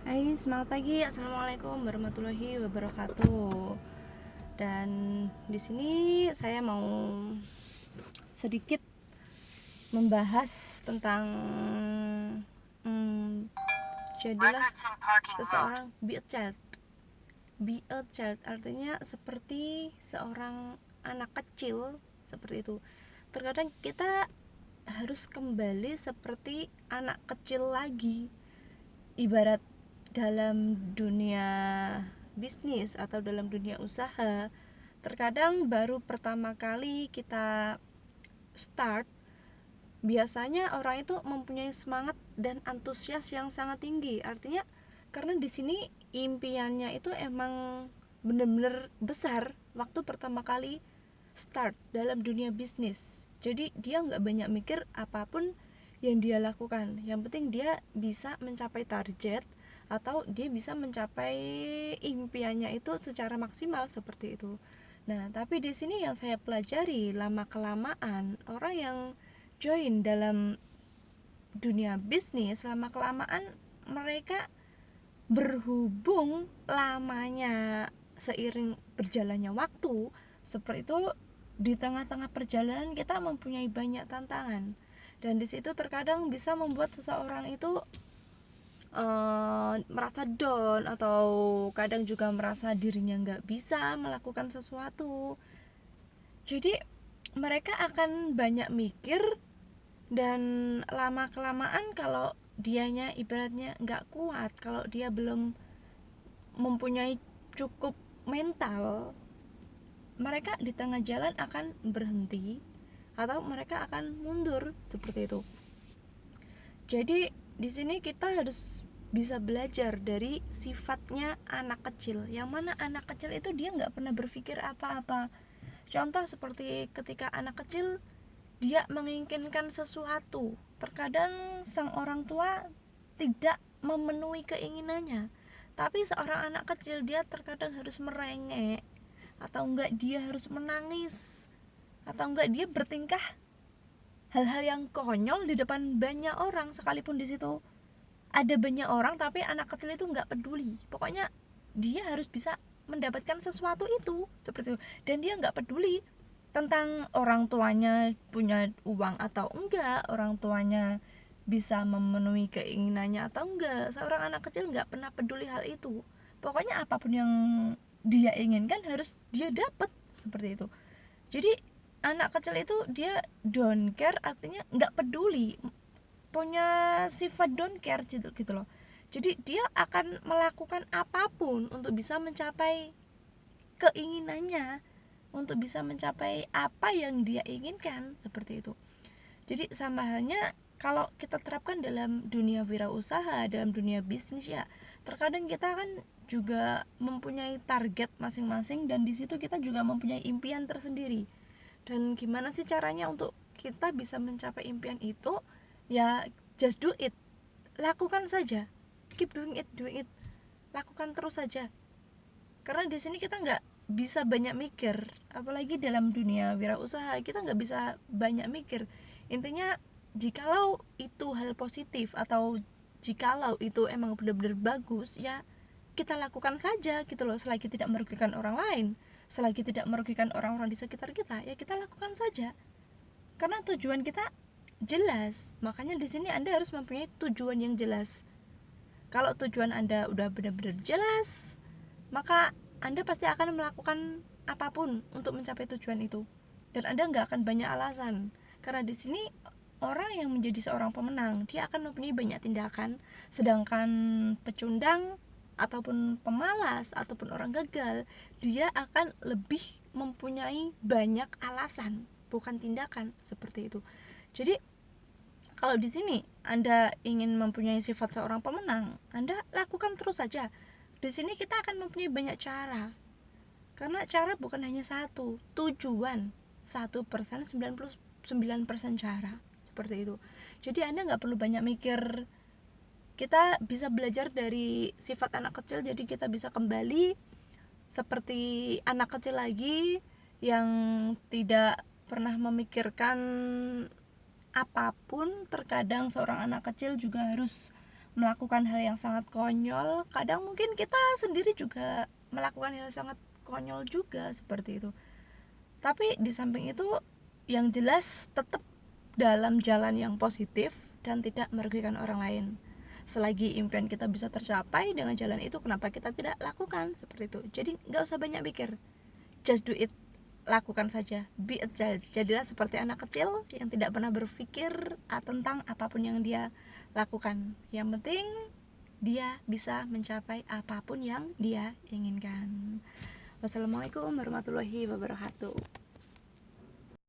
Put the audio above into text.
Hai, selamat pagi. Assalamualaikum warahmatullahi wabarakatuh. Dan di sini saya mau sedikit membahas tentang hmm, jadilah seseorang be a child. Be a child artinya seperti seorang anak kecil, seperti itu. Terkadang kita harus kembali seperti anak kecil lagi, ibarat dalam dunia bisnis atau dalam dunia usaha. Terkadang baru pertama kali kita start, biasanya orang itu mempunyai semangat dan antusias yang sangat tinggi. Artinya karena di sini impiannya itu emang benar-benar besar waktu pertama kali start dalam dunia bisnis. Jadi dia nggak banyak mikir apapun yang dia lakukan. Yang penting dia bisa mencapai target atau dia bisa mencapai impiannya itu secara maksimal, seperti itu. Nah, tapi di sini yang saya pelajari lama kelamaan, orang yang join dalam dunia bisnis lama kelamaan, mereka berhubung lamanya seiring berjalannya waktu, seperti itu, di tengah-tengah perjalanan kita mempunyai banyak tantangan, dan di situ terkadang bisa membuat seseorang itu merasa down, atau kadang juga merasa dirinya nggak bisa melakukan sesuatu. Jadi mereka akan banyak mikir, dan lama kelamaan kalau dianya ibaratnya nggak kuat, kalau dia belum mempunyai cukup mental, mereka di tengah jalan akan berhenti atau mereka akan mundur, seperti itu. Jadi di sini kita harus bisa belajar dari sifatnya anak kecil, yang mana anak kecil itu dia nggak pernah berpikir apa-apa. Contoh seperti ketika anak kecil dia menginginkan sesuatu, terkadang sang orang tua tidak memenuhi keinginannya, tapi seorang anak kecil dia terkadang harus merengek, atau enggak dia harus menangis, atau enggak dia bertingkah hal-hal yang konyol di depan banyak orang, sekalipun di situ ada banyak orang, tapi anak kecil itu nggak peduli. Pokoknya dia harus bisa mendapatkan sesuatu itu, seperti itu. Dan dia nggak peduli tentang orang tuanya punya uang atau enggak, orang tuanya bisa memenuhi keinginannya atau enggak. Seorang anak kecil nggak pernah peduli hal itu. Pokoknya apapun yang dia inginkan harus dia dapat, seperti itu. Jadi anak kecil itu dia don't care, artinya nggak peduli, punya sifat don't care gitu loh. Jadi dia akan melakukan apapun untuk bisa mencapai keinginannya, untuk bisa mencapai apa yang dia inginkan, seperti itu. Jadi sama halnya kalau kita terapkan dalam dunia wirausaha, dalam dunia bisnis, ya terkadang kita kan juga mempunyai target masing-masing, dan di situ kita juga mempunyai impian tersendiri. Dan gimana sih caranya untuk kita bisa mencapai impian itu? Ya just do it, lakukan saja, keep doing it, lakukan terus saja. Karena di sini kita nggak bisa banyak mikir, apalagi dalam dunia wirausaha kita nggak bisa banyak mikir. Intinya jikalau itu hal positif, atau jikalau itu emang benar-benar bagus, ya kita lakukan saja gitu loh, selagi tidak merugikan orang lain, selagi tidak merugikan orang-orang di sekitar kita, ya kita lakukan saja. Karena tujuan kita jelas, makanya di sini Anda harus mempunyai tujuan yang jelas. Kalau tujuan Anda udah benar-benar jelas, maka Anda pasti akan melakukan apapun untuk mencapai tujuan itu, dan Anda nggak akan banyak alasan. Karena di sini orang yang menjadi seorang pemenang, dia akan mempunyai banyak tindakan, sedangkan pecundang ataupun pemalas ataupun orang gagal, dia akan lebih mempunyai banyak alasan, bukan tindakan, seperti itu. Jadi kalau di sini Anda ingin mempunyai sifat seorang pemenang, Anda lakukan terus saja. Di sini kita akan mempunyai banyak cara. Karena cara bukan hanya satu, tujuan 1%, 99% cara, seperti itu. Jadi Anda nggak perlu banyak mikir. Kita bisa belajar dari sifat anak kecil, jadi kita bisa kembali seperti anak kecil lagi, yang tidak pernah memikirkan apapun. Terkadang seorang anak kecil juga harus melakukan hal yang sangat konyol. Kadang mungkin kita sendiri juga melakukan hal yang sangat konyol juga seperti itu. Tapi di samping itu yang jelas tetap dalam jalan yang positif dan tidak merugikan orang lain. Selagi impian kita bisa tercapai dengan jalan itu, kenapa kita tidak lakukan seperti itu? Jadi nggak usah banyak mikir, just do it, lakukan saja. Be a child, jadilah seperti anak kecil yang tidak pernah berpikir tentang apapun yang dia lakukan. Yang penting dia bisa mencapai apapun yang dia inginkan. Wassalamualaikum warahmatullahi wabarakatuh.